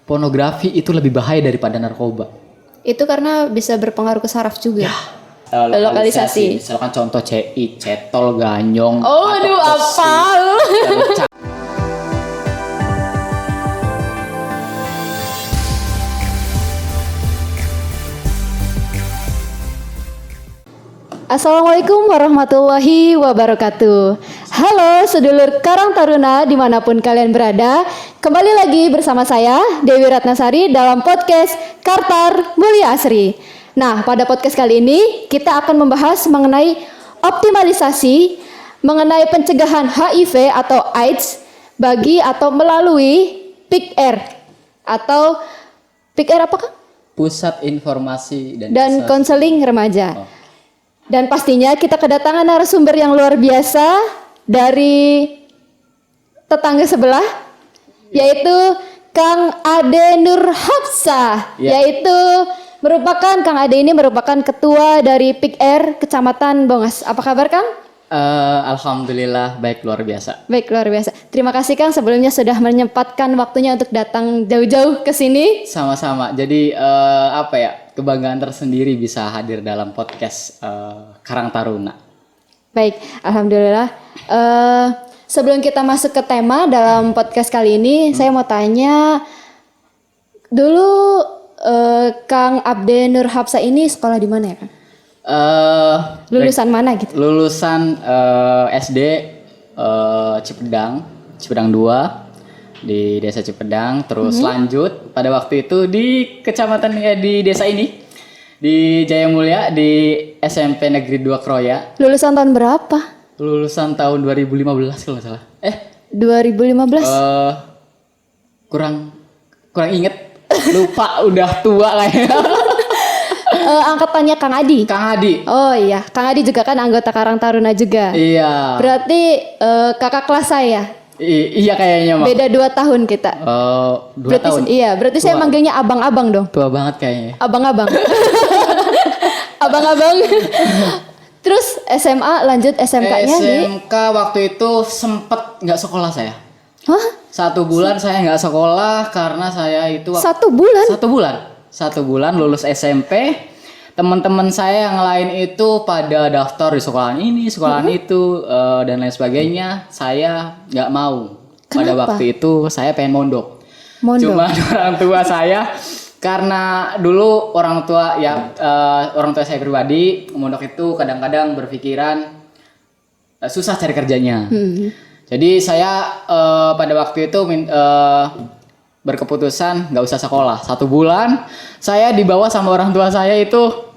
pornografi itu lebih bahaya daripada narkoba. Itu karena bisa berpengaruh ke saraf juga. Lokalisasi. Misalkan contoh CI, cetol, ganyong. Oh, aduh, apa? Assalamualaikum warahmatullahi wabarakatuh. Halo sedulur Karang Taruna dimanapun kalian berada. Kembali lagi bersama saya Dewi Ratnasari dalam podcast Kartar Mulia Asri. Nah, pada podcast kali ini kita akan membahas mengenai optimalisasi mengenai pencegahan HIV atau AIDS bagi atau melalui PIK-R atau PIK-R apakah? Pusat Informasi dan Konseling Remaja. Dan pastinya kita kedatangan narasumber yang luar biasa dari tetangga sebelah, yaitu Kang Ade Nur Hafsah, yaitu Kang Ade ini merupakan ketua dari PIK-R Kecamatan Bongas. Apa kabar Kang? Alhamdulillah baik, luar biasa. Baik, luar biasa. Terima kasih Kang sebelumnya sudah menyempatkan waktunya untuk datang jauh-jauh ke sini. Sama-sama. Jadi kebanggaan tersendiri bisa hadir dalam podcast Karang Taruna. Baik, alhamdulillah. Sebelum kita masuk ke tema dalam podcast kali ini, saya mau tanya dulu, Kang Ade Nur Hafsah ini sekolah di mana ya, Kang? Lulusan mana gitu? Lulusan SD Cipedang 2 di Desa Cipedang, terus lanjut pada waktu itu di kecamatan di desa ini di Jayamulya di SMP Negeri 2 Kroya. Lulusan tahun berapa? Lulusan tahun 2015 kalau nggak salah. 2015? Kurang inget, lupa, udah tua kayaknya. Angkatannya Kang Adi. Kang Adi. Oh iya, Kang Adi juga kan anggota Karang Taruna juga. Iya. Berarti kakak kelas saya. Iya kayaknya Mak. Beda 2 tahun kita. 2 tahun. Iya, berarti tua. Saya manggilnya abang-abang dong. Tua banget kayaknya. Abang-abang. Abang-abang. Terus SMA lanjut SMK-nya SMK waktu itu sempet nggak sekolah saya. Hah? 1 bulan saya nggak sekolah karena saya itu 1 bulan? 1 bulan lulus SMP. Teman-teman saya yang lain itu pada daftar di sekolahan ini, sekolahan itu, dan lain sebagainya. Saya nggak mau. Kenapa? Pada waktu itu saya pengen mondok. Cuma orang tua saya, karena dulu orang tua saya pribadi, mondok itu kadang-kadang berpikiran susah cari kerjanya. Jadi saya pada waktu itu berkeputusan nggak usah sekolah. 1 bulan saya dibawa sama orang tua saya itu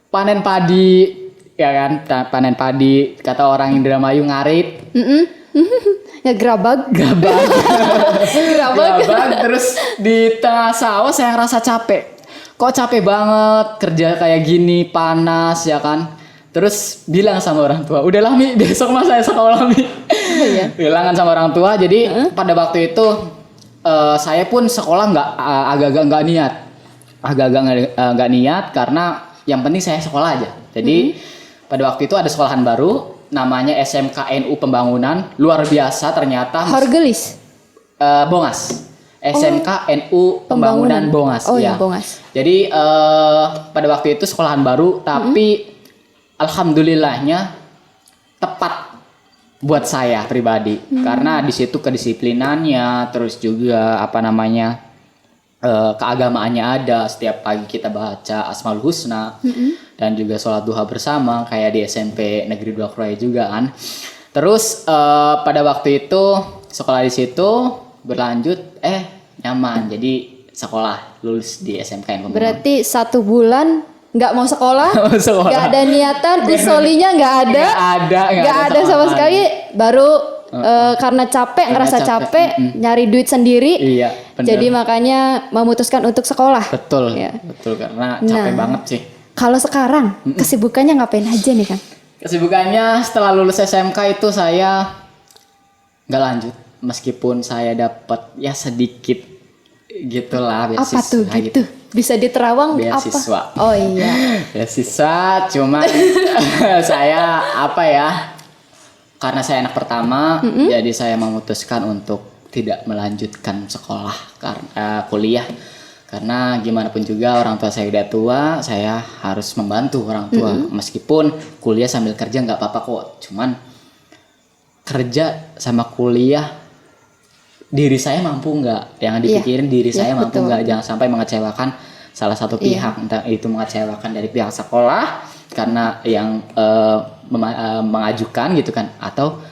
panen padi, ya kan, panen padi, kata orang Indramayu ngarit. Gerabag. Terus di tengah sawah saya ngerasa capek. Kok capek banget kerja kayak gini, panas ya kan. Terus bilang sama orang tua, udahlah Mi, besok mah saya sekolah Mi. Bilangan sama orang tua. Jadi pada waktu itu saya pun sekolah agak-agak nggak niat karena yang penting saya sekolah aja. Jadi pada waktu itu ada sekolahan baru namanya SMK NU Pembangunan, luar biasa ternyata. Horgelis. Bongas. SMK NU Pembangunan Bongas. Oh ya, Bongas. Jadi pada waktu itu sekolahan baru, tapi alhamdulillahnya tepat buat saya pribadi karena di situ kedisiplinannya, terus juga keagamaannya ada. Setiap pagi kita baca Asmaul Husna dan juga sholat duha bersama kayak di SMP Negeri 2 Kroya juga kan. Terus pada waktu itu sekolah di situ berlanjut nyaman, jadi sekolah lulus di SMK. Berarti 1 bulan nggak mau sekolah, nggak ada niatan, isolinya nggak ada sama sekali. Baru karena ngerasa capek, nyari duit sendiri. Iya, jadi makanya memutuskan untuk sekolah. Betul, ya. Betul, karena capek banget sih. Kalau sekarang kesibukannya ngapain aja nih Kang? Kesibukannya setelah lulus SMK itu saya nggak lanjut, meskipun saya dapat ya sedikit gitulah beasiswa. Apa tuh gitu? Bisa diterawang beasiswa. Apa? Oh iya. Beasiswa, cuman saya karena saya anak pertama, jadi saya memutuskan untuk tidak melanjutkan sekolah karena kuliah. Karena gimana pun juga orang tua saya udah tua, saya harus membantu orang tua. Meskipun kuliah sambil kerja nggak apa-apa kok. Cuman kerja sama kuliah, diri saya mampu nggak? Yang dipikirin diri saya mampu nggak? Jangan sampai mengecewakan salah satu pihak, entah itu mengecewakan dari pihak sekolah karena yang mengajukan gitu kan, atau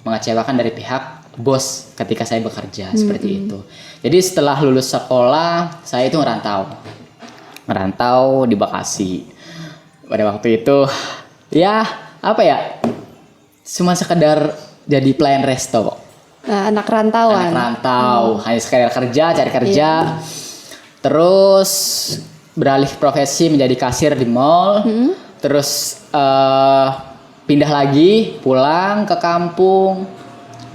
mengecewakan dari pihak bos ketika saya bekerja seperti itu. Jadi setelah lulus sekolah saya itu ngerantau di Bekasi. Pada waktu itu ya apa ya, cuma sekedar jadi pelayan resto. Anak rantauan. Anak rantau, hanya sekedar kerja, cari kerja. Terus beralih profesi menjadi kasir di mall. Terus pindah lagi, pulang ke kampung,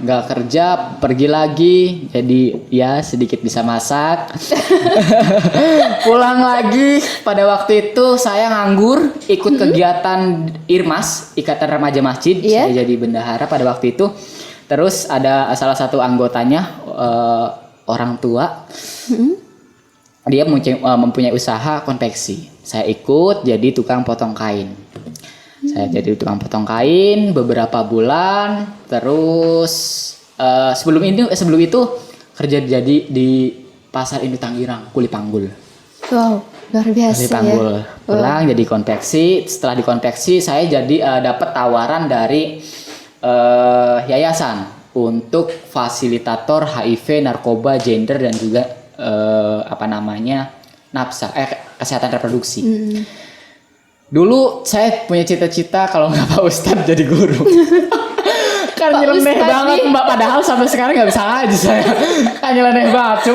nggak kerja, pergi lagi, jadi ya sedikit bisa masak. Pulang lagi, pada waktu itu saya nganggur, ikut kegiatan IRMAS, Ikatan Remaja Masjid. Saya jadi bendahara pada waktu itu. Terus ada salah satu anggotanya, orang tua, dia mempunyai usaha konveksi. Saya ikut jadi tukang potong kain. Saya jadi tukang potong kain beberapa bulan. Terus sebelum itu kerja jadi di Pasar Induk Tangerang, kuli panggul. Wow, luar biasa. Kuli panggul. Pulang jadi konveksi. Setelah dikonveksi saya jadi dapat tawaran dari yayasan untuk fasilitator HIV, narkoba, gender dan juga nafsa, kesehatan reproduksi. Dulu saya punya cita-cita kalau nggak Pak Ustadz jadi guru. Kan nyeleneh banget Mbak, padahal sampai sekarang nggak bisa ngaji saya. Kan nyeleneh banget.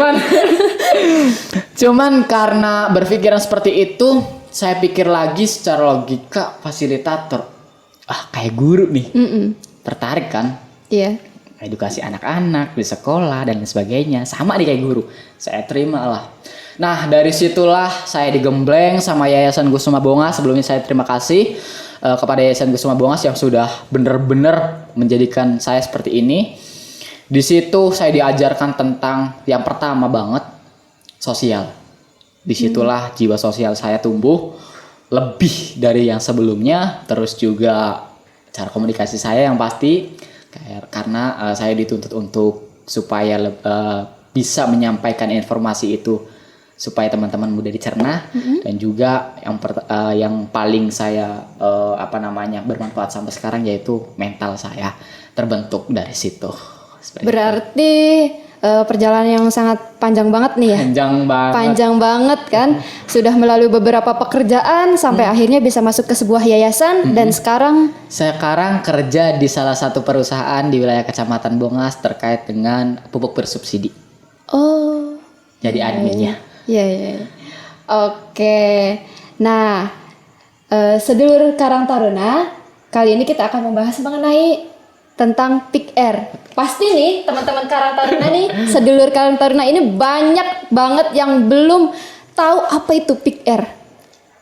Cuman karena berpikiran seperti itu, saya pikir lagi secara logika, fasilitator, kayak guru nih. Tertarik kan? Iya. Edukasi anak-anak di sekolah dan sebagainya, sama nih kayak guru. Saya terima lah. Nah dari situlah saya digembleng sama Yayasan Kusuma Bongas. Sebelumnya saya terima kasih kepada Yayasan Kusuma Bongas yang sudah benar-benar menjadikan saya seperti ini. Di situ saya diajarkan tentang yang pertama banget, sosial. Disitulah jiwa sosial saya tumbuh lebih dari yang sebelumnya. Terus juga cara komunikasi saya yang pasti, karena saya dituntut untuk supaya bisa menyampaikan informasi itu supaya teman-teman mudah dicerna. Dan juga yang paling saya bermanfaat sampai sekarang yaitu mental saya terbentuk dari situ. Berarti perjalanan yang sangat panjang banget nih ya. Panjang banget kan. Sudah melalui beberapa pekerjaan sampai akhirnya bisa masuk ke sebuah yayasan. Dan sekarang kerja di salah satu perusahaan di wilayah Kecamatan Bongas terkait dengan pupuk bersubsidi. Oh. Jadi adminnya. Iya. Oke. Nah, sedulur Karang Taruna, kali ini kita akan membahas mengenai tentang PIK-R. Pasti nih teman-teman Karang Taruna nih, sedulur Karang Taruna ini banyak banget yang belum tahu apa itu PIK-R.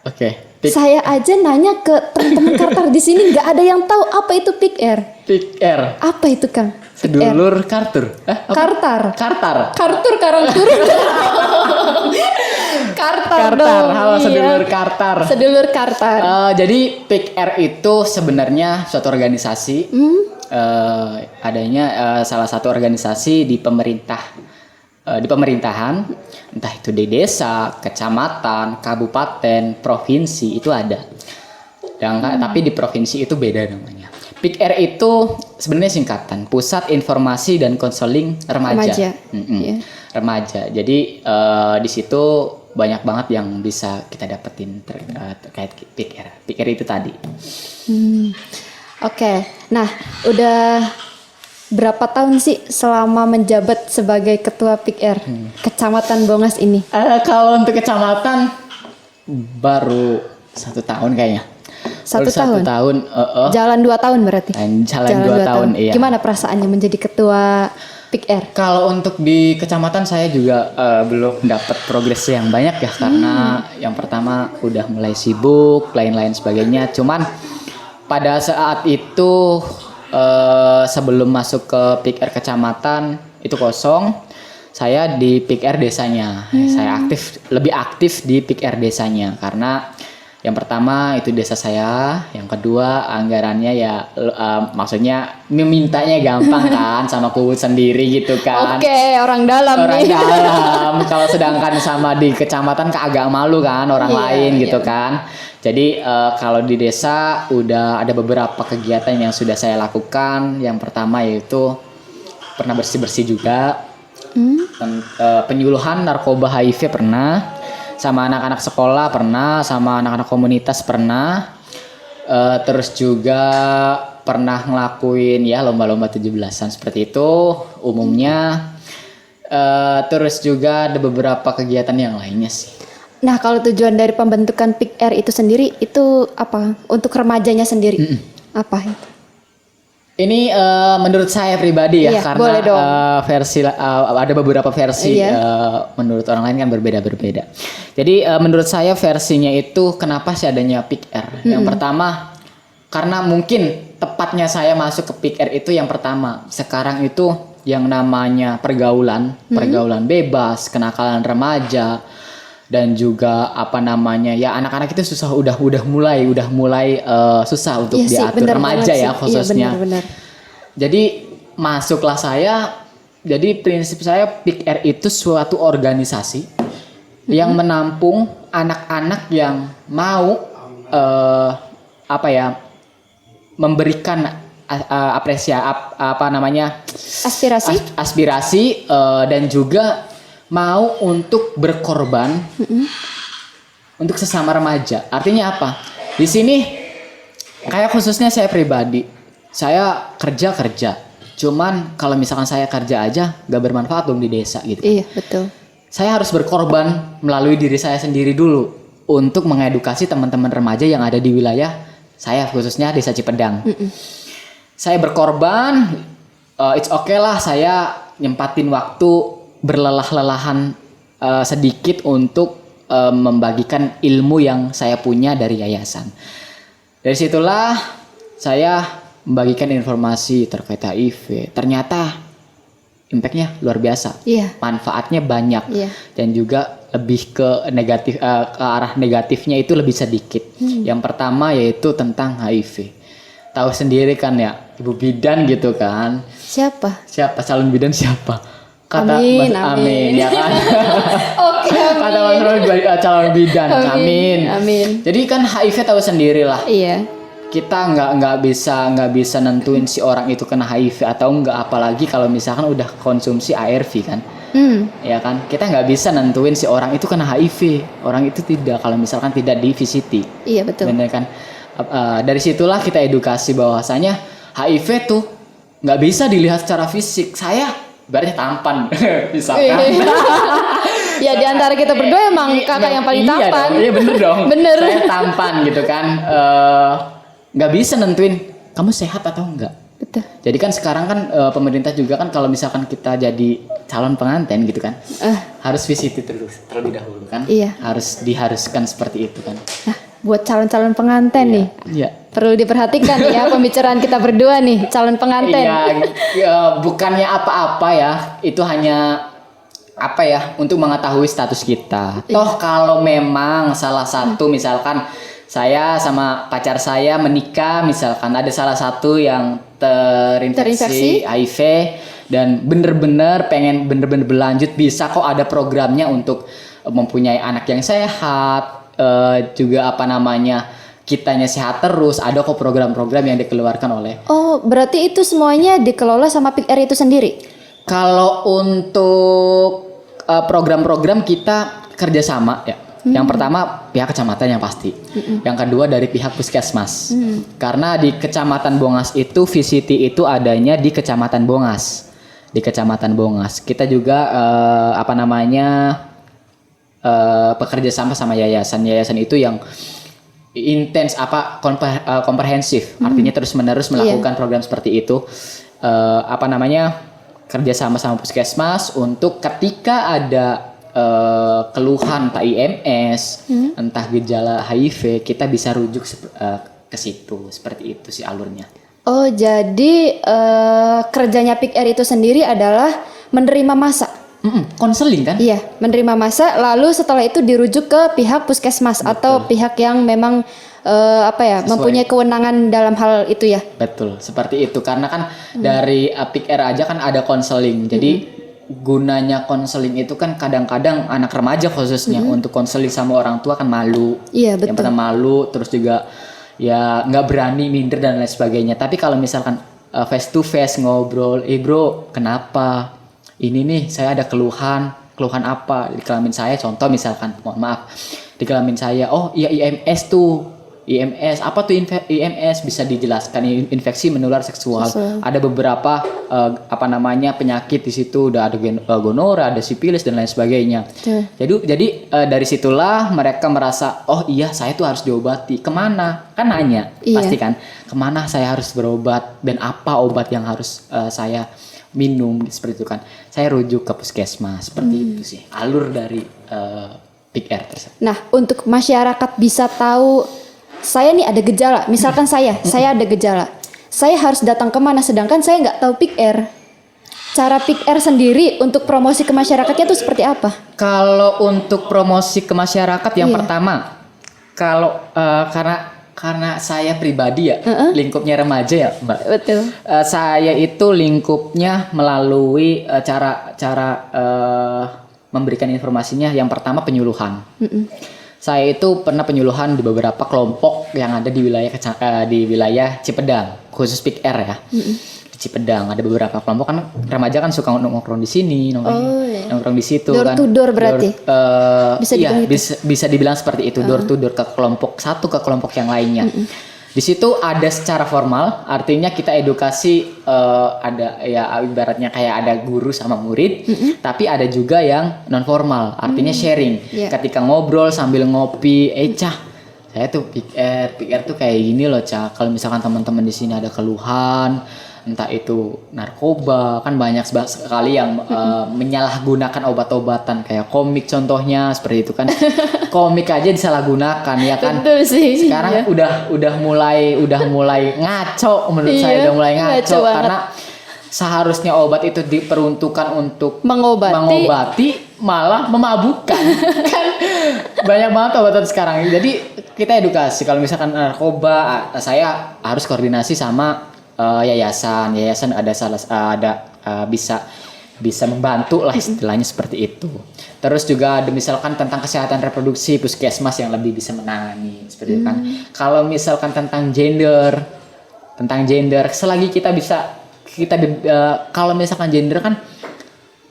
Oke. Saya aja nanya ke teman-teman Kartar di sini nggak ada yang tahu apa itu PIK-R. PIK-R. Apa itu Kang? Sedulur Kartur. Kartar. Kartur Karang Taruna. Kartar dong. Halo sedulur iya. Kartar. Sedulur Kartar. Jadi PIK-R itu sebenarnya suatu organisasi. Adanya salah satu organisasi di pemerintahan, entah itu di desa, kecamatan, kabupaten, provinsi itu ada. Tapi di provinsi itu beda namanya. PIK-R itu sebenarnya singkatan Pusat Informasi dan Konseling Remaja. Remaja. Jadi di situ banyak banget yang bisa kita dapetin terkait PIK-R. PIK-R itu tadi. Oke. Nah, udah berapa tahun sih selama menjabat sebagai ketua PIK-R Kecamatan Bongas ini? Kalau untuk kecamatan baru 1 tahun kayaknya. 1 tahun. Jalan 2 tahun berarti. Jalan 2 tahun. Iya. Gimana perasaannya menjadi ketua PIK-R? Kalau untuk di kecamatan saya juga belum dapat progres yang banyak ya, karena yang pertama udah mulai sibuk, lain-lain sebagainya. Cuman pada saat itu sebelum masuk ke PIK-R kecamatan itu kosong, saya di PIK R desanya. Saya lebih aktif di PIK R desanya karena yang pertama itu desa saya, yang kedua anggarannya ya maksudnya mintanya gampang kan sama kubu sendiri gitu kan. Oke, orang dalam Orang nih. dalam. Kalau sedangkan sama di kecamatan agak malu kan orang Iya, lain gitu iya. kan. Jadi kalau di desa udah ada beberapa kegiatan yang sudah saya lakukan. Yang pertama yaitu pernah bersih-bersih juga. Penyuluhan narkoba HIV pernah, sama anak-anak sekolah pernah, sama anak-anak komunitas pernah. Terus juga pernah ngelakuin ya lomba-lomba 17-an seperti itu umumnya. Terus juga ada beberapa kegiatan yang lainnya sih. Nah, kalau tujuan dari pembentukan PIK R itu sendiri itu apa? Untuk remajanya sendiri. Apa itu? Ini menurut saya pribadi ya, Iya, karena boleh dong. ada beberapa versi. Iya. Menurut orang lain kan berbeda-berbeda. Jadi menurut saya versinya itu kenapa sih adanya PIK R? Yang pertama karena mungkin tepatnya saya masuk ke PIK R itu yang pertama. Sekarang itu yang namanya pergaulan bebas, kenakalan remaja, dan juga apa namanya ya anak-anak itu udah mulai susah untuk Iya sih, diatur, benar remaja banget ya sih. khususnya. Iya, benar. Jadi masuklah saya. Jadi prinsip saya PIK R itu suatu organisasi yang menampung anak-anak yang mau memberikan aspirasi dan juga mau untuk berkorban untuk sesama remaja. Artinya apa? Di sini kayak khususnya saya pribadi, saya kerja. Cuman kalau misalkan saya kerja aja gak bermanfaat dong di desa gitu. Iya, betul. Saya harus berkorban melalui diri saya sendiri dulu untuk mengedukasi teman-teman remaja yang ada di wilayah saya, khususnya Desa Cipedang. Saya berkorban, it's okay lah saya nyempatin waktu berlelah-lelahan sedikit untuk membagikan ilmu yang saya punya dari yayasan. Dari situlah saya membagikan informasi terkait HIV. Ternyata impact-nya luar biasa. Iya. Manfaatnya banyak. Iya. Dan juga lebih ke negatif, ke arah negatifnya itu lebih sedikit. Yang pertama yaitu tentang HIV. Tahu sendiri kan ya, Ibu Bidan gitu kan. Siapa? Siapa calon bidan siapa? Amin, Mas amin. ya kan. Oke, Kata Mas Roy calon bidan. Amin. Amin. Jadi kan HIV tahu sendiri lah. Iya. Kita nggak bisa nentuin si orang itu kena HIV atau enggak, apalagi kalau misalkan udah konsumsi ARV kan. Ya kan, kita nggak bisa nentuin si orang itu kena HIV, orang itu tidak kalau misalkan tidak di VCT. Iya, betul. Bener kan. Dari situlah kita edukasi bahwasanya HIV tuh nggak bisa dilihat secara fisik. Saya berarti tampan misalkan. Ya di antara kita berdua emang kakak yang paling tampan. Iya bener dong. Bener. Saya tampan gitu kan. Nggak bisa nentuin kamu sehat atau enggak. Betul. Jadi kan sekarang kan pemerintah juga kan kalau misalkan kita jadi calon pengantin gitu kan, harus VCT terlebih dahulu kan. Iya. Diharuskan seperti itu kan. Nah, buat calon-calon pengantin nih, Iya. perlu diperhatikan ya pembicaraan kita berdua nih, calon pengantin. Iya, bukannya apa-apa ya, itu hanya apa ya, untuk mengetahui status kita. Toh kalau memang salah satu misalkan saya sama pacar saya menikah, misalkan ada salah satu yang terinfeksi HIV dan bener-bener pengen bener-bener berlanjut, bisa kok ada programnya untuk mempunyai anak yang sehat, juga apa namanya kitanya sehat terus, ada kok program-program yang dikeluarkan oleh. Oh, berarti itu semuanya dikelola sama PIK R itu sendiri? Kalau untuk program-program kita kerjasama ya. Yang pertama pihak kecamatan yang pasti. Yang kedua dari pihak puskesmas. Karena di kecamatan Bongas itu VCT itu adanya di kecamatan Bongas. Di kecamatan Bongas. Kita juga bekerja sama yayasan. Yayasan itu yang intens komprehensif. Artinya terus-menerus melakukan program seperti itu. Kerja sama puskesmas untuk ketika ada keluhan entah IMS, entah gejala HIV, kita bisa rujuk ke situ. Seperti itu sih alurnya. Oh, jadi kerjanya PIK R itu sendiri adalah menerima masa. Konseling kan? Iya, menerima masa lalu setelah itu dirujuk ke pihak puskesmas atau pihak yang memang mempunyai kewenangan dalam hal itu ya. Betul, seperti itu. Karena kan dari Pick R aja kan ada konseling. Jadi gunanya konseling itu kan kadang-kadang anak remaja khususnya untuk konseling sama orang tua kan malu. Iya, betul. Yang pertama malu, terus juga ya nggak berani, minder dan lain sebagainya. Tapi kalau misalkan face to face ngobrol, bro, kenapa? Ini nih saya ada keluhan apa di kelamin saya, contoh misalkan, mohon maaf, di kelamin saya, oh iya IMS tuh, IMS apa tuh IMS, bisa dijelaskan, infeksi menular seksual. Ada beberapa penyakit di situ, udah ada gonora, ada sipilis dan lain sebagainya. Jadi dari situlah mereka merasa, oh iya saya tuh harus diobati. Kemana? Kan nanya, pasti kan, kemana saya harus berobat dan apa obat yang harus saya minum, seperti itu kan. Saya rujuk ke puskesmas, seperti itu sih alur dari Pick R tersebut. Nah, untuk masyarakat bisa tahu saya nih ada gejala, misalkan saya ada gejala, saya harus datang kemana, sedangkan saya nggak tahu Pick R. Cara Pick R sendiri untuk promosi ke masyarakatnya itu seperti apa? Kalau untuk promosi ke masyarakat yang pertama, kalau karena saya pribadi ya, lingkupnya remaja ya, Mbak. Betul. Saya itu lingkupnya melalui cara memberikan informasinya. Yang pertama penyuluhan. Saya itu pernah penyuluhan di beberapa kelompok yang ada di wilayah Cipedang, khusus Pick R ya. Di Cipedang ada beberapa kelompok, kan remaja kan suka nongkrong di sini, nongkrong di situ door kan. to door berarti. Bisa dibilang seperti itu, door to door ke kelompok satu ke kelompok yang lainnya. Di situ ada secara formal, artinya kita edukasi, ada ya ibaratnya kayak ada guru sama murid, tapi ada juga yang non formal, artinya sharing. Ketika ngobrol sambil ngopi, Cah, saya tuh Pick R tuh kayak gini loh, Cah. Kalau misalkan teman-teman di sini ada keluhan, entah itu narkoba, kan banyak sekali yang menyalahgunakan obat-obatan, kayak komik contohnya seperti itu kan. Komik aja disalahgunakan ya kan. Betul sih. Sekarang udah mulai ngaco menurut saya, udah mulai ngaco karena seharusnya obat itu diperuntukkan untuk mengobati malah memabukkan. Kan banyak banget obatan sekarang. Jadi kita edukasi, kalau misalkan narkoba saya harus koordinasi sama yayasan ada bisa membantu lah istilahnya seperti itu. Terus juga ada misalkan tentang kesehatan reproduksi, puskesmas yang lebih bisa menangani seperti itu kan. Kalau misalkan tentang gender, selagi kalau misalkan gender kan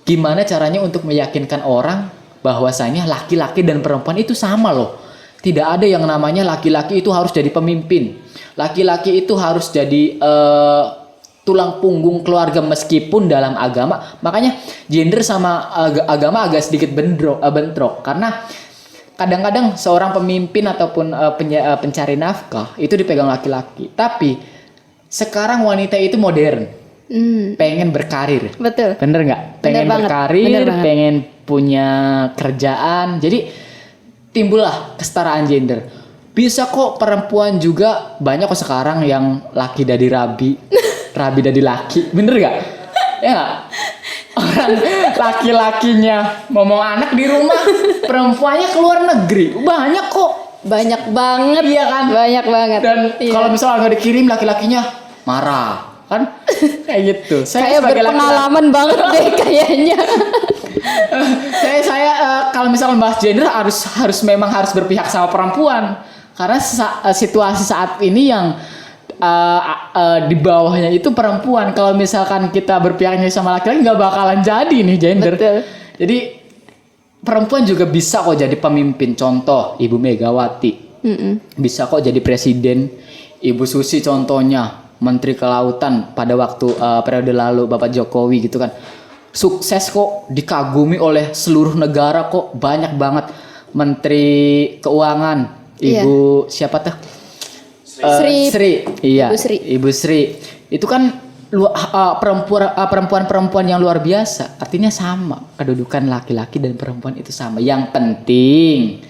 gimana caranya untuk meyakinkan orang bahwasanya laki-laki dan perempuan itu sama loh. Tidak ada yang namanya laki-laki itu harus jadi pemimpin. Laki-laki itu harus jadi tulang punggung keluarga meskipun dalam agama. Makanya gender sama agama agak sedikit bentrok. Karena kadang-kadang seorang pemimpin ataupun pencari nafkah itu dipegang laki-laki. Tapi sekarang wanita itu modern. Pengen berkarir. Betul. Bener nggak? Pengen berkarir, pengen punya kerjaan. Jadi timbullah kesetaraan gender. Bisa kok perempuan juga banyak kok sekarang yang laki dari rabi dari laki, bener gak? Ya gak? Orang laki-lakinya ngomong anak di rumah, perempuannya keluar negeri, banyak kok. Banyak banget. Iya kan? Banyak banget. Dan kalau misalnya nggak dikirim, laki-lakinya marah, kan? Kayak gitu. Saya berpengalaman banget deh kayaknya. saya kalau misalnya bahas gender memang harus berpihak sama perempuan, karena situasi saat ini yang di bawahnya itu perempuan. Kalau misalkan kita berpihaknya sama laki-laki nggak bakalan jadi nih gender. Betul. Jadi perempuan juga bisa kok jadi pemimpin. Contoh Ibu Megawati bisa kok jadi presiden. Ibu Susi contohnya Menteri Kelautan pada waktu periode lalu Bapak Jokowi gitu kan. Sukses kok, dikagumi oleh seluruh negara kok, banyak banget. Menteri Keuangan Ibu siapa tuh? Sri. Iya. Ibu Sri. Itu kan perempuan yang luar biasa. Artinya sama, kedudukan laki-laki dan perempuan itu sama. Yang penting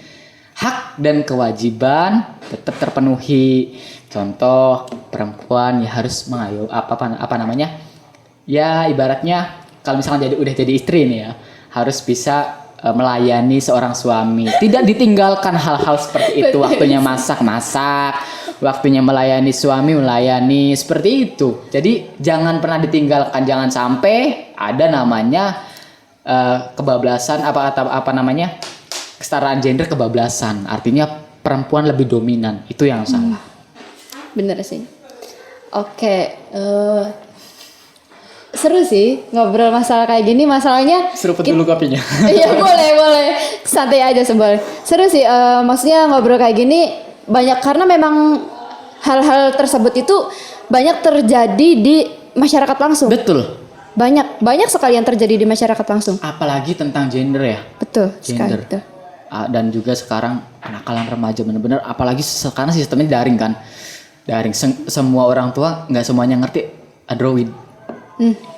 hak dan kewajiban tetap terpenuhi. Contoh perempuan ya harus apa namanya? Ya ibaratnya kalau misalkan udah jadi istri nih ya, harus bisa melayani seorang suami. Tidak ditinggalkan hal-hal seperti itu. Waktunya masak-masak, waktunya melayani suami, melayani seperti itu. Jadi jangan pernah ditinggalkan, jangan sampai ada namanya kebablasan apa namanya? Kesetaraan gender kebablasan. Artinya perempuan lebih dominan. Itu yang salah. Bener sih. Oke, seru sih ngobrol masalah kayak gini. Masalahnya Seruput dulu kopinya. Iya boleh santai aja sebel. Seru sih, maksudnya ngobrol kayak gini banyak karena memang hal-hal tersebut itu banyak terjadi di masyarakat langsung. Betul. Banyak sekali yang terjadi di masyarakat langsung. Apalagi tentang gender ya. Betul sekali. Gender. Betul. Dan juga sekarang kenakalan remaja bener-bener, apalagi sekarang sistemnya daring kan. Daring, semua orang tua nggak semuanya ngerti Android.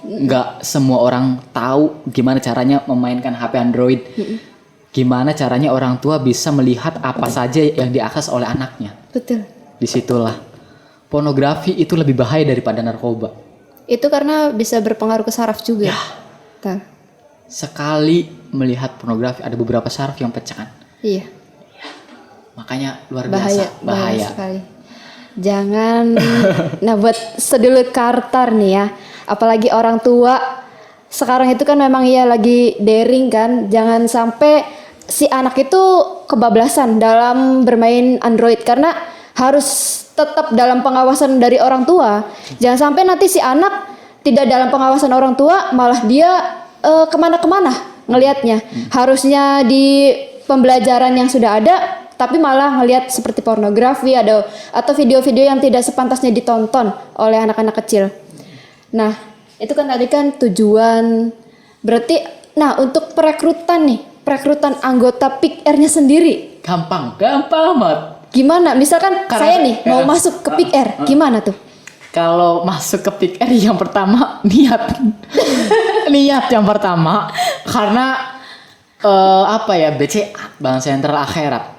Nggak semua orang tahu gimana caranya memainkan HP Android. Gimana caranya orang tua bisa melihat apa saja yang diakses oleh anaknya. Betul. Disitulah pornografi itu lebih bahaya daripada narkoba. Itu karena bisa berpengaruh ke saraf juga. Ya. Betul. Sekali melihat pornografi ada beberapa saraf yang pecah kan. Iya. Makanya luar Bahaya biasa bahaya. sekali. Jangan. Nah buat sedulur Carter nih ya, apalagi orang tua sekarang itu kan memang ya lagi daring kan. Jangan sampai si anak itu kebablasan dalam bermain Android karena harus tetap dalam pengawasan dari orang tua. Jangan sampai nanti si anak tidak dalam pengawasan orang tua, malah dia kemana-kemana ngelihatnya. Harusnya di pembelajaran yang sudah ada, tapi malah ngelihat seperti pornografi atau video-video yang tidak sepantasnya ditonton oleh anak-anak kecil. Nah, itu kan tadi kan tujuan. Berarti, nah untuk perekrutan anggota PIK R-nya sendiri. Gampang banget. Gimana? Misalkan saya nih mau masuk ke PIK R, gimana tuh? Kalau masuk ke PIK R yang pertama niat. Niat yang pertama karena BCA, Bank Sentral Akhirat.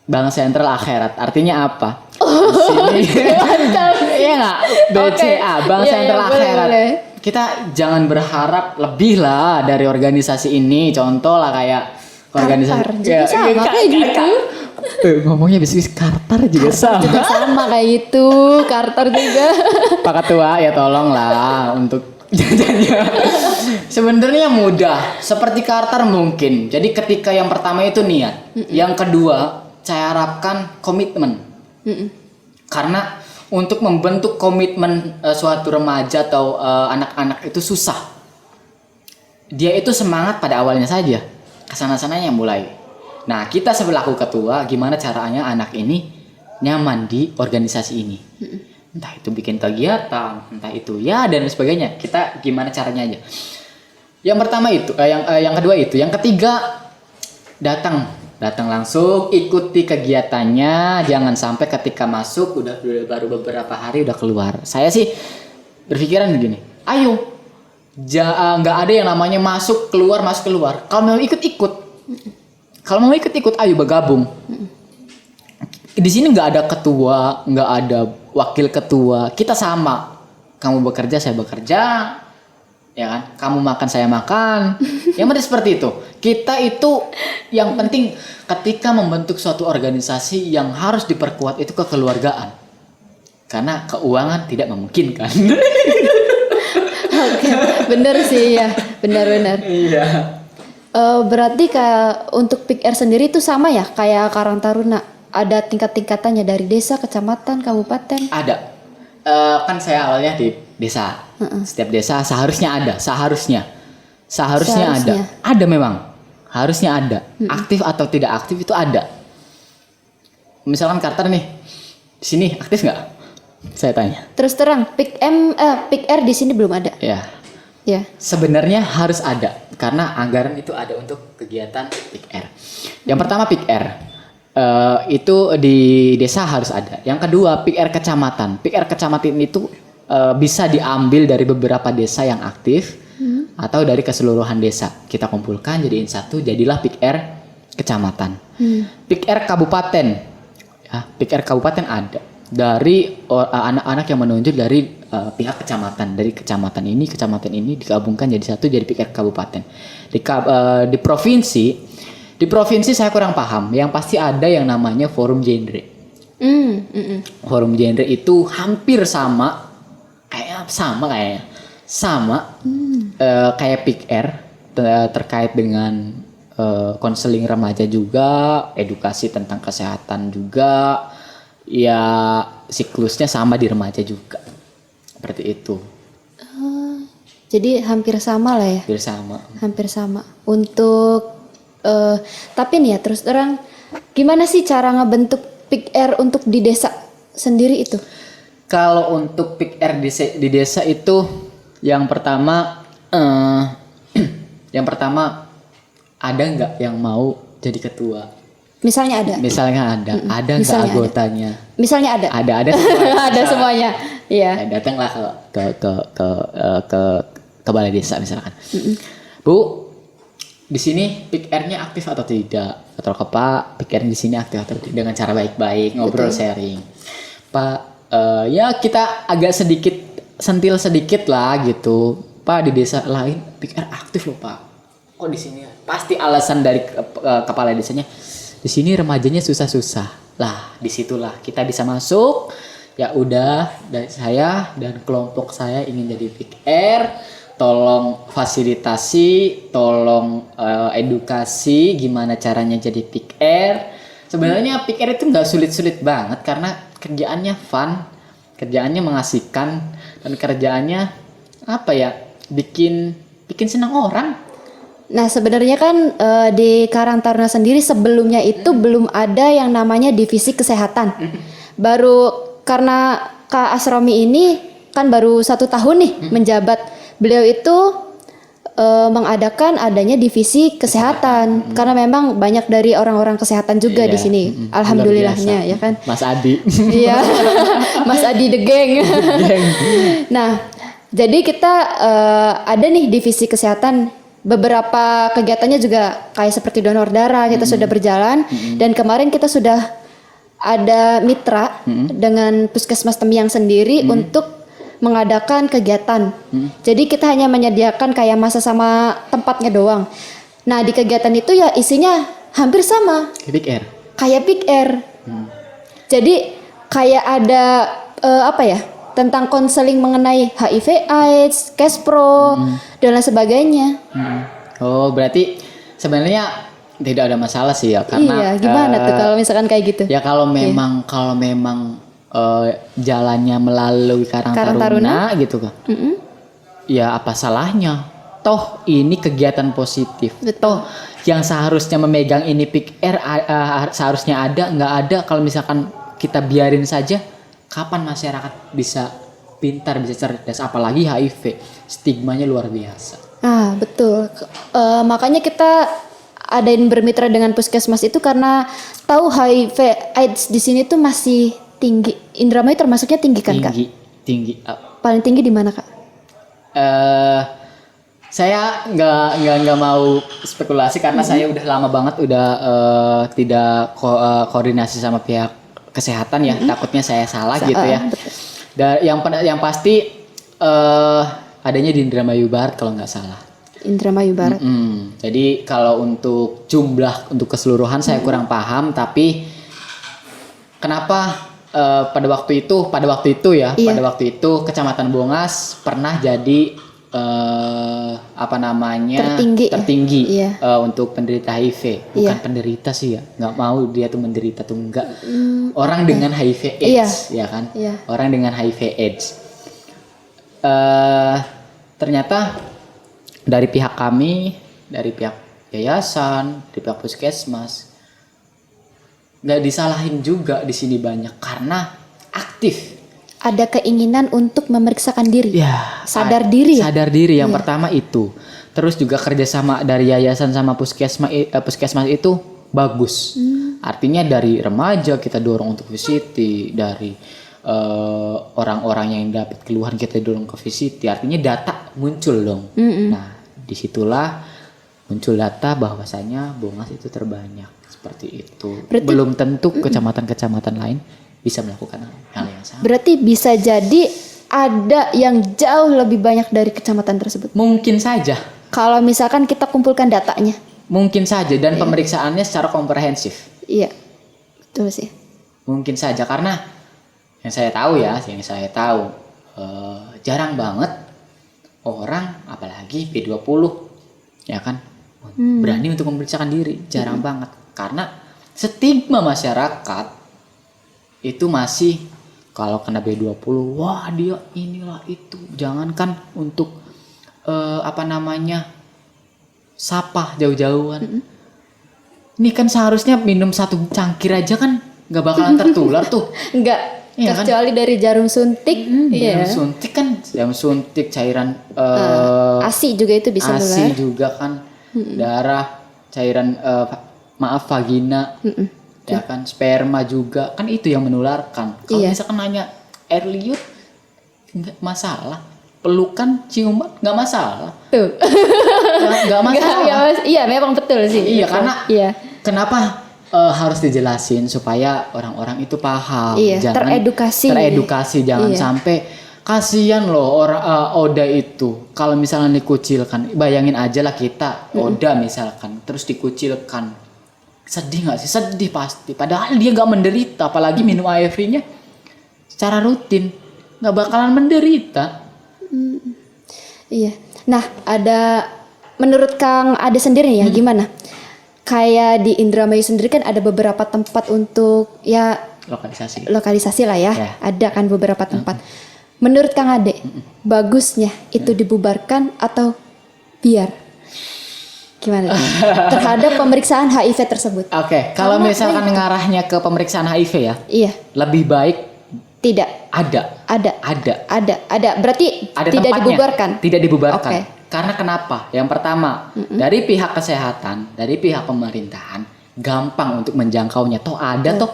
Bank Sentral Akhirat artinya apa? Di sini iya nggak? BCA, Bank Sentral Akhirat. Boleh. Kita jangan berharap lebih lah dari organisasi ini. Contoh lah kayak organisasi kayak gitu. Ngomongnya bisnis Carter juga sama. Juga sama kayak gitu, Carter juga. Pak Ketua ya tolong lah untuk jajannya. Sebenarnya mudah, seperti Carter mungkin. Jadi ketika yang pertama itu niat, yang kedua saya harapkan komitmen. Karena untuk membentuk komitmen suatu remaja atau anak-anak itu susah. Dia itu semangat pada awalnya saja, kesana-sananya mulai. Nah, kita sebelaku ketua, gimana caranya anak ini nyaman di organisasi ini? Entah itu bikin kegiatan, entah itu ya dan sebagainya. Kita gimana caranya aja. Yang pertama itu, yang kedua itu, yang ketiga datang langsung, ikuti kegiatannya. Jangan sampai ketika masuk udah baru beberapa hari udah keluar. Saya sih berpikiran begini, ayo, nggak ada yang namanya masuk keluar. Kalau mau ikut. Kalau mau ikut, ayo bergabung. Di sini nggak ada ketua, nggak ada wakil ketua. Kita sama. Kamu bekerja, saya bekerja, ya kan? Kamu makan, saya makan. Yang penting seperti itu. Kita itu yang penting ketika membentuk suatu organisasi yang harus diperkuat itu kekeluargaan. Karena keuangan tidak memungkinkan. Oke, bener sih ya, benar. Iya. Berarti kayak untuk PIK R sendiri itu sama ya kayak Karang Taruna, ada tingkat-tingkatannya dari desa, kecamatan, kabupaten? Ada. Kan saya awalnya di desa. Setiap desa seharusnya ada. Ada memang. Harusnya ada. Aktif atau tidak aktif itu ada. Misalkan Carter nih, di sini aktif nggak? Saya tanya. Terus terang, PIK R di sini belum ada. Ya. Ya. Sebenarnya harus ada karena anggaran itu ada untuk kegiatan PIK R. Yang pertama PIK R itu di desa harus ada. Yang kedua PIK R kecamatan. PIK R kecamatan itu bisa diambil dari beberapa desa yang aktif atau dari keseluruhan desa. Kita kumpulkan jadiin satu, jadilah PIK R kecamatan. PIK R kabupaten. Ya, PIK R kabupaten ada. dari anak-anak yang menunjuk dari pihak kecamatan. Dari kecamatan ini digabungkan jadi satu, jadi PIK kabupaten. Di provinsi saya kurang paham. Yang pasti ada yang namanya forum genre. Forum genre itu hampir sama kayaknya kayak PIKR, terkait dengan konseling remaja juga, edukasi tentang kesehatan juga, ya siklusnya sama di remaja juga, seperti itu. Jadi hampir sama lah ya. Hampir sama. Untuk tapi nih ya terus terang, gimana sih cara ngebentuk PIKR untuk di desa sendiri itu? Kalau untuk PIKR di desa itu yang pertama ada nggak yang mau jadi ketua? Misalnya ada. Ada nggak anggotanya? Misalnya ada. Ada. Ada semuanya. Iya. Datanglah ke balai desa misalkan. Bu, di sini PIKR-nya aktif atau tidak? Atau Pak, PIKR di sini aktif atau tidak? Dengan cara baik-baik, ngobrol, sharing. Pak, ya kita agak sentil sedikit lah gitu. Pak, di desa lain PIKR aktif loh Pak. Kok di sini? Pasti alasan dari kepala desanya, di sini remajanya susah-susah. Lah, disitulah kita bisa masuk. Ya udah, dari saya dan kelompok saya ingin jadi PIKR. Tolong fasilitasi, tolong edukasi gimana caranya jadi PIKR. Sebenarnya PIKR itu nggak sulit-sulit banget karena kerjaannya fun, kerjaannya mengasihkan, dan kerjaannya bikin senang orang. Nah sebenarnya kan di Karang Taruna sendiri sebelumnya itu belum ada yang namanya divisi kesehatan. Baru karena Kak Asromi ini kan baru 1 tahun nih menjabat. Beliau itu mengadakan adanya divisi kesehatan karena memang banyak dari orang-orang kesehatan juga di sini. Alhamdulillahnya ya kan. Mas Adi. Iya. Mas Adi the gang. Nah, jadi kita ada nih divisi kesehatan. Beberapa kegiatannya juga kayak seperti donor darah kita sudah berjalan dan kemarin kita sudah ada mitra dengan Puskesmas Tembiang sendiri untuk mengadakan kegiatan. Jadi kita hanya menyediakan kayak masa sama tempatnya doang. Nah di kegiatan itu ya isinya hampir sama. Kayak PIKR. Jadi kayak ada tentang konseling mengenai HIV/AIDS, Kespro dan lain sebagainya. Oh berarti sebenarnya tidak ada masalah sih ya karena. Iya gimana tuh kalau misalkan kayak gitu? Ya kalau memang jalannya melalui Karang Taruna gitu kan. Ya apa salahnya? Toh ini kegiatan positif. Betul. Toh yang seharusnya memegang ini PIKR seharusnya ada, nggak ada. Kalau misalkan kita biarin saja, kapan masyarakat bisa pintar, bisa cerdas? Apalagi HIV, stigmanya luar biasa. Betul. Makanya kita adain bermitra dengan Puskesmas itu karena tahu HIV/AIDS di sini tuh masih tinggi. Indramayu termasuknya tinggi kan Kak? Tinggi. Paling tinggi di mana Kak? Saya nggak mau spekulasi karena saya udah lama banget udah tidak koordinasi sama pihak kesehatan ya. Takutnya saya salah gitu ya. Dan yang pasti adanya di Indramayu Barat kalau nggak salah. Indramayu Barat. Jadi kalau untuk jumlah untuk keseluruhan saya kurang paham, tapi kenapa pada waktu itu Kecamatan Bongas pernah jadi tertinggi untuk penderita HIV. Bukan penderita sih ya, nggak mau dia tuh menderita tuh enggak. Orang dengan HIV/AIDS ya kan, orang dengan HIV/AIDS. Ternyata dari pihak kami, dari pihak yayasan, dari pihak puskesmas, nggak disalahin juga di sini banyak karena aktif. Ada keinginan untuk memeriksakan diri. Ya, sadar diri. Sadar diri yang pertama itu. Terus juga kerjasama dari yayasan sama puskesmas itu bagus. Artinya dari remaja kita dorong untuk VCT, dari orang-orang yang dapat keluhan kita dorong ke VCT. Artinya data muncul dong. Nah, disitulah muncul data bahwasanya Bongas itu terbanyak seperti itu. Berarti, belum tentu kecamatan-kecamatan lain bisa melakukan hal yang sama. Berarti bisa jadi ada yang jauh lebih banyak dari kecamatan tersebut. Mungkin saja. Kalau misalkan kita kumpulkan datanya. Mungkin saja dan pemeriksaannya secara komprehensif. Iya. Betul sih. Mungkin saja karena yang saya tahu jarang banget orang apalagi P20 ya kan berani untuk memeriksakan diri, jarang banget karena stigma masyarakat itu masih kalau kena B20 wah dia inilah itu, jangankan untuk sapa jauh-jauhan. Ini kan seharusnya minum 1 cangkir aja kan nggak bakalan tertular tuh. Enggak, Iya kan? kecuali dari jarum suntik. Iya. Jarum suntik cairan ASI juga itu bisa ASI nular. juga kan, darah, cairan vagina, ya kan, sperma juga kan itu yang menularkan. Kalau misalkan nanya air liur nggak masalah, pelukan, ciuman nggak masalah. Tuh. Nggak masalah. Iya, memang betul sih. Iya, Betul. karena iya. kenapa harus dijelasin supaya orang-orang itu paham, Iya, jangan teredukasi. Jangan Iya. sampai kasihan loh orang Oda itu kalau misalnya dikucilkan. Bayangin aja lah kita Oda misalkan terus dikucilkan, sedih nggak sih? Sedih pasti. Padahal dia nggak menderita, apalagi minum ARV-nya secara rutin, nggak bakalan menderita. Iya. Nah, menurut Kang Ade sendiri ya gimana? Kayak di Indramayu sendiri kan ada beberapa tempat untuk ya lokalisasi lah ya. Ada kan beberapa tempat. Menurut Kang Ade, bagusnya itu dibubarkan atau biar? Gimana? Terhadap pemeriksaan HIV tersebut. Oke, kalau misalkan ngarahnya ke pemeriksaan HIV ya. Iya. Lebih baik tidak. Ada. Berarti ada tidak tempatnya. dibubarkan. Tidak dibubarkan. Oke. Karena kenapa? Yang pertama, dari pihak kesehatan, dari pihak pemerintahan, gampang untuk menjangkaunya. Toh ada toh.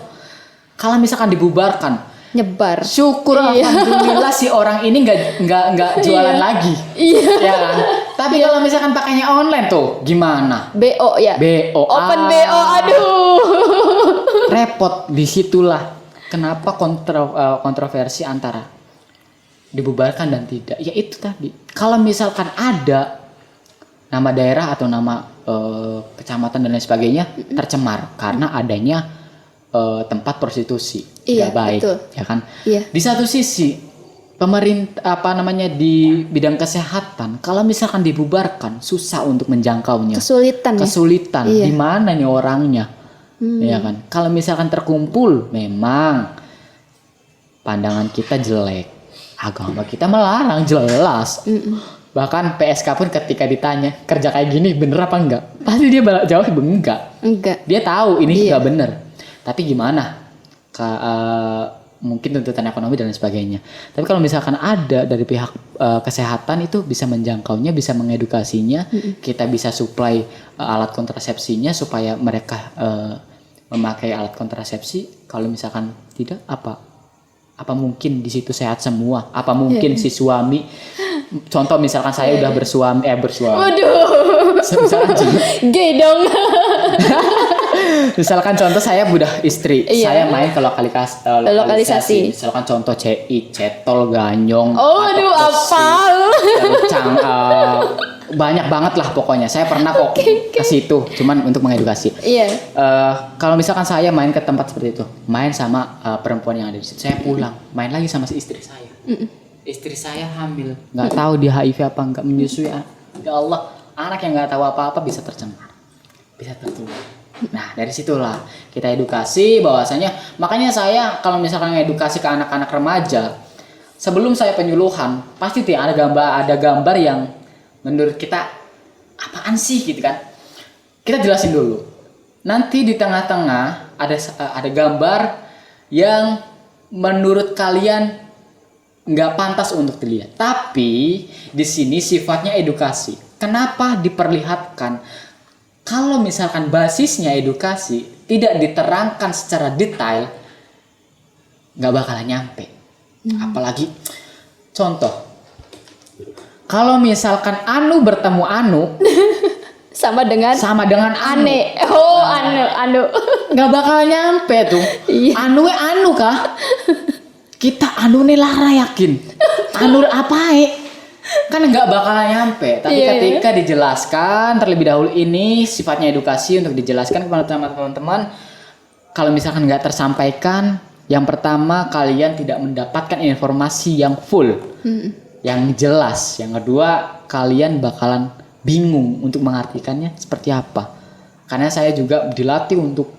Kalau misalkan dibubarkan, nyebar. syukur alhamdulillah si orang ini nggak jualan lagi. Iya. Ya kan? Tapi kalau misalkan pakainya online tuh gimana? BO ya. BO. Open BO, aduh. Repot disitulah. Kenapa kontroversi antara dibubarkan dan tidak? Ya itu tadi. Kalau misalkan ada nama daerah atau nama kecamatan dan lain sebagainya tercemar karena adanya tempat prostitusi, Iya, nggak baik, betul. ya kan? Iya. Di satu sisi pemerintah di bidang kesehatan, kalau misalkan dibubarkan susah untuk menjangkaunya, kesulitan. Iya. Di mana nih orangnya, ya kan? Kalau misalkan terkumpul, memang pandangan kita jelek, agama kita melarang jelas. Bahkan PSK pun ketika ditanya kerja kayak gini bener apa enggak, pasti dia jawab enggak. Dia tahu ini enggak bener. Tapi gimana? Mungkin tuntutan ekonomi dan lain sebagainya. Tapi kalau misalkan ada dari pihak kesehatan itu bisa menjangkaunya, bisa mengedukasinya, kita bisa supply alat kontrasepsinya supaya mereka memakai alat kontrasepsi. Kalau misalkan tidak, apa mungkin di situ sehat semua? Apa mungkin si suami, contoh misalkan saya udah bersuami. Waduh. Gay dong. Misalkan contoh saya udah istri, saya main ke lokalisasi. Misalkan contoh CI, cetol, ganyong, aduh apa lu? banyak banget lah pokoknya. Saya pernah kok ke situ, cuman untuk mengedukasi. Iya. Kalau misalkan saya main ke tempat seperti itu, main sama perempuan yang ada di situ, saya pulang, main lagi sama si istri saya. Istri saya hamil, nggak tahu dia HIV apa nggak, menyusui. Ya Allah, anak yang nggak tahu apa-apa bisa tercemar, bisa tertular. Nah dari situlah kita edukasi bahwasanya, makanya saya kalau misalkan edukasi ke anak-anak remaja, sebelum saya penyuluhan pasti ada gambar yang menurut kita apaan sih gitu kan, kita jelasin dulu. Nanti di tengah-tengah ada gambar yang menurut kalian nggak pantas untuk dilihat, tapi di sini sifatnya edukasi. Kenapa diperlihatkan? Kalau misalkan basisnya edukasi, tidak diterangkan secara detail, nggak bakalan nyampe. Apalagi contoh, kalau misalkan Anu bertemu Anu, sama dengan Anu. Ane. Oh, Anu. nggak bakal nyampe tuh. Iya. Anu kah? Kita anu nih lara yakin. Anu apa kan nggak bakal nyampe. Tapi Iya. ketika dijelaskan terlebih dahulu ini sifatnya edukasi untuk dijelaskan kepada teman-teman. Kalau misalkan nggak tersampaikan, yang pertama kalian tidak mendapatkan informasi yang full, yang jelas. Yang kedua kalian bakalan bingung untuk mengartikannya seperti apa. Karena saya juga dilatih untuk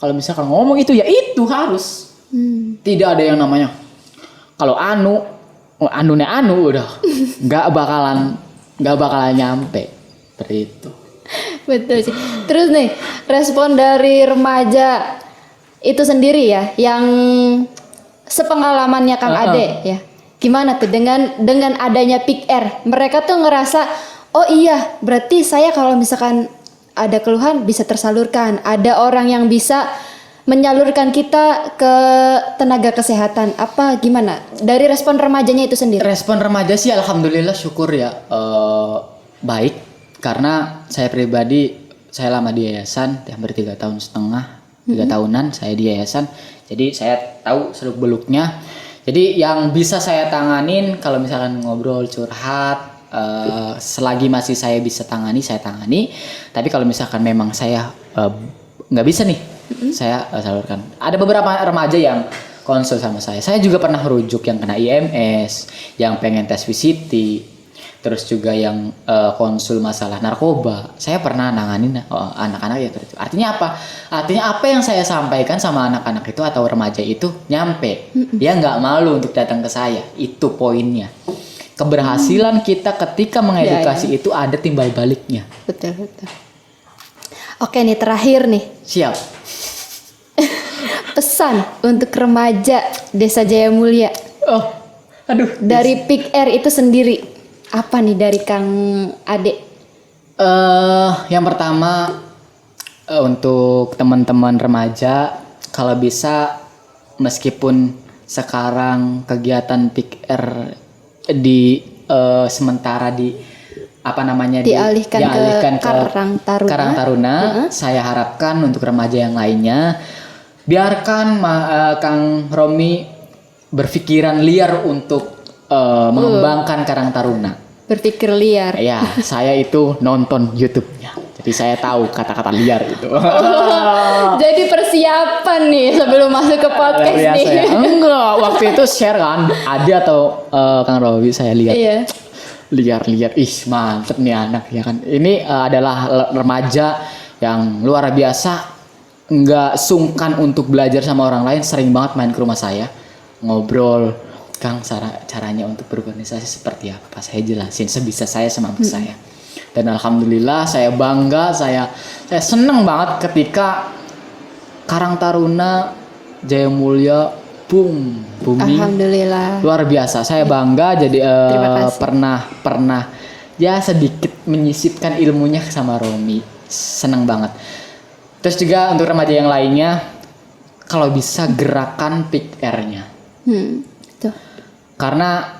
kalau misalkan ngomong itu ya itu harus. Tidak ada yang namanya kalau anu udah nggak bakalan nyampe seperti itu. Betul sih. Terus nih, respon dari remaja itu sendiri ya, yang sepengalamannya Kang Ade ya. Gimana tuh dengan adanya Pick R? Mereka tuh ngerasa, oh iya, berarti saya kalau misalkan ada keluhan bisa tersalurkan. Ada orang yang bisa menyalurkan kita ke tenaga kesehatan. Apa gimana? Dari respon remajanya itu sendiri? Respon remaja sih alhamdulillah syukur ya baik. Karena saya pribadi, saya lama di yayasan, hampir 3,5 tahun, 3 tahunan saya di yayasan. Jadi saya tahu seluk beluknya. Jadi yang bisa saya tanganin kalau misalkan ngobrol curhat, selagi masih saya bisa tangani, saya tangani. Tapi kalau misalkan memang saya nggak bisa nih, saya salurkan. Ada beberapa remaja yang konsul sama saya. Saya juga pernah rujuk yang kena IMS, yang pengen tes VCT. Terus juga yang konsul masalah narkoba, saya pernah nanganin anak-anak ya itu. Artinya apa? Artinya apa yang saya sampaikan sama anak-anak itu atau remaja itu nyampe. Dia nggak malu untuk datang ke saya. Itu poinnya. Keberhasilan kita ketika mengedukasi itu ada timbal baliknya. Betul. Oke nih, terakhir nih. Siap. Pesan untuk remaja Desa Jaya Mulia. Oh, aduh. Dari Pick R itu sendiri. Apa nih dari Kang Ade? Yang pertama untuk teman-teman remaja, kalau bisa meskipun sekarang kegiatan Pick R di sementara dialihkan ke Karang Taruna. Saya harapkan untuk remaja yang lainnya biarkan Kang Romi berpikiran liar untuk mengembangkan Karang Taruna. Berpikir liar. Ya, saya itu nonton YouTube-nya. Jadi saya tahu kata-kata liar itu. Jadi persiapan nih sebelum masuk ke podcast Biasa nih. ya. Enggak, waktu itu share kan. Ade atau Kang Robi saya lihat. Iya. Liar. Ih, mantep nih anak ya kan. Ini adalah remaja yang luar biasa. Nggak sungkan untuk belajar sama orang lain. Sering banget main ke rumah saya. Ngobrol. Kang, caranya untuk berorganisasi seperti apa? Saya jelasin sebisa saya semampu saya. Dan alhamdulillah saya bangga, saya seneng banget ketika Karang Taruna Jaya Mulia booming. Alhamdulillah. Luar biasa. Saya bangga jadi pernah ya sedikit menyisipkan ilmunya sama Romi. Seneng banget. Terus juga untuk remaja yang lainnya kalau bisa gerakan Pick R-nya. Tuh. Karena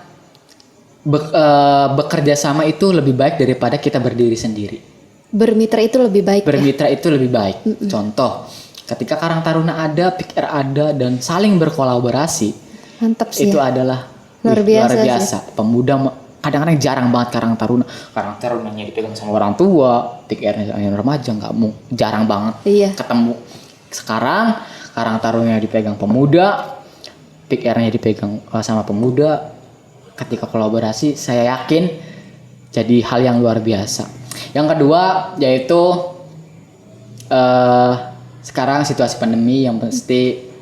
bekerja sama itu lebih baik daripada kita berdiri sendiri. Bermitra itu lebih baik. Itu lebih baik. Contoh, ketika Karang Taruna ada, Pick R ada dan saling berkolaborasi. Mantap sih. Itu adalah luar biasa. Pemuda kadang-kadang jarang banget Karang Taruna. Karang Tarunanya dipegang sama orang tua, Pick R-nya remaja jarang banget ketemu. Sekarang Karang Tarunanya dipegang pemuda, Pick R-nya dipegang sama pemuda. Ketika kolaborasi saya yakin jadi hal yang luar biasa. Yang kedua yaitu sekarang situasi pandemi yang pasti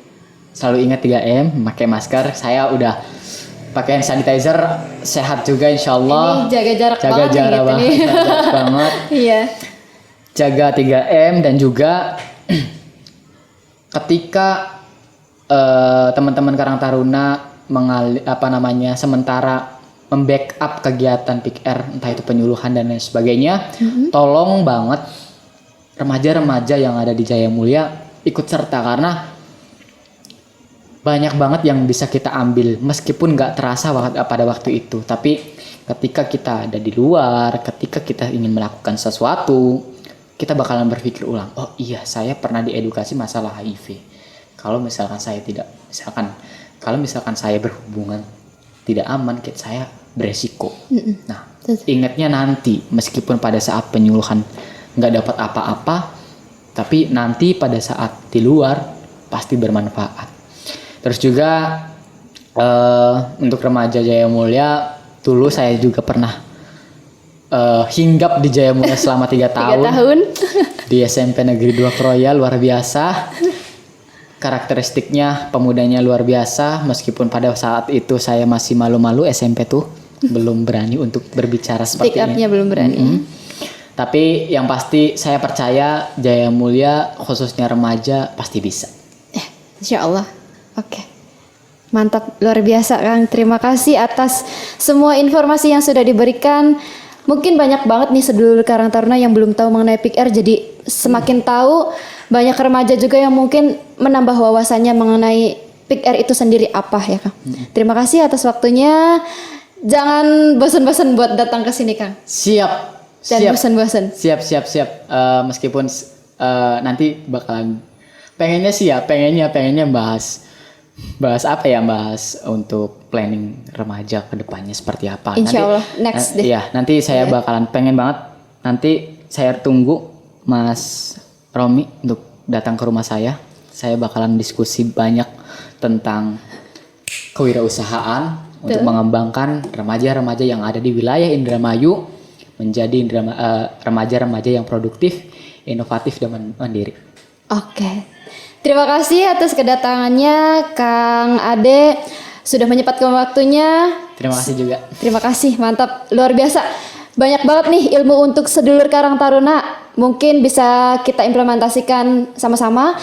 selalu ingat 3M, pakai masker. Saya udah pakai hand sanitizer, sehat juga insyaallah. Ini jaga jarak banget. Iya. Jaga 3M dan juga ketika teman-teman Karang Taruna sementara membackup kegiatan Pick R, entah itu penyuluhan dan lain sebagainya, tolong banget remaja-remaja yang ada di Jaya Mulia ikut serta karena banyak banget yang bisa kita ambil meskipun nggak terasa pada waktu itu, tapi ketika kita ada di luar, ketika kita ingin melakukan sesuatu, kita bakalan berpikir ulang. Oh iya, saya pernah diedukasi masalah HIV. Kalau misalkan saya berhubungan tidak aman, saya beresiko. Nah, ingatnya nanti meskipun pada saat penyuluhan nggak dapat apa-apa, tapi nanti pada saat di luar pasti bermanfaat. Terus juga untuk remaja Jaya Mulia, dulu saya juga pernah hinggap di Jaya Mulia selama 3 tahun. 3 tahun. Di SMP Negeri 2 Kroya, luar biasa. Karakteristiknya pemudanya luar biasa, meskipun pada saat itu saya masih malu-malu, SMP tuh belum berani untuk berbicara seperti Speak up-nya belum berani. Tapi yang pasti saya percaya Jaya Mulia khususnya remaja pasti bisa. Insya Allah. Oke. Mantap, luar biasa Kang. Terima kasih atas semua informasi yang sudah diberikan. Mungkin banyak banget nih sedulur Karang Taruna yang belum tahu mengenai Pick Air, jadi semakin tahu. Banyak remaja juga yang mungkin menambah wawasannya mengenai Pick Air itu sendiri apa ya Kang. Terima kasih atas waktunya. Jangan bosan-bosan buat datang ke sini Kang. Siap. Jangan bosan-bosan. Siap. Meskipun nanti bakalan pengennya bahas apa ya, bahas untuk planning remaja ke depannya seperti apa. Insya Allah next deh. Ya, nanti saya bakalan pengen banget. Nanti saya tunggu Mas Romi untuk datang ke rumah saya. Saya bakalan diskusi banyak tentang kewirausahaan untuk mengembangkan remaja-remaja yang ada di wilayah Indramayu menjadi remaja-remaja yang produktif, inovatif dan mandiri. Oke. Terima kasih atas kedatangannya Kang Ade, sudah menyempatkan waktunya. Terima kasih juga. Terima kasih, mantap, luar biasa. Banyak banget nih ilmu untuk sedulur Karang Taruna. Mungkin bisa kita implementasikan sama-sama.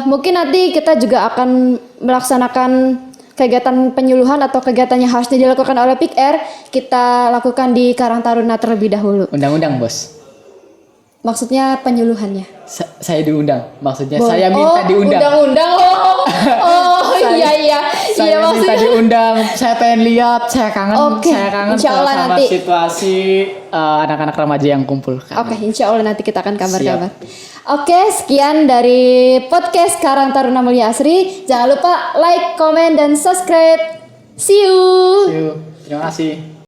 Mungkin nanti kita juga akan melaksanakan kegiatan penyuluhan atau kegiatan yang harus dilakukan oleh Pick Air, kita lakukan di Karang Taruna terlebih dahulu. Undang-undang, Bos. Maksudnya penyuluhannya. Saya diundang. Maksudnya saya minta diundang. Undang-undang. Iya. Saya minta diundang. Saya pengen lihat. Saya kangen. Oke. Saya kangen Insya Allah sama nanti situasi anak-anak remaja yang kumpul. Oke, insya Allah nanti kita akan kabar-kabar. Oke, sekian dari podcast Karang Taruna Mulia Asri. Jangan lupa like, comment, dan subscribe. See you. Terima kasih.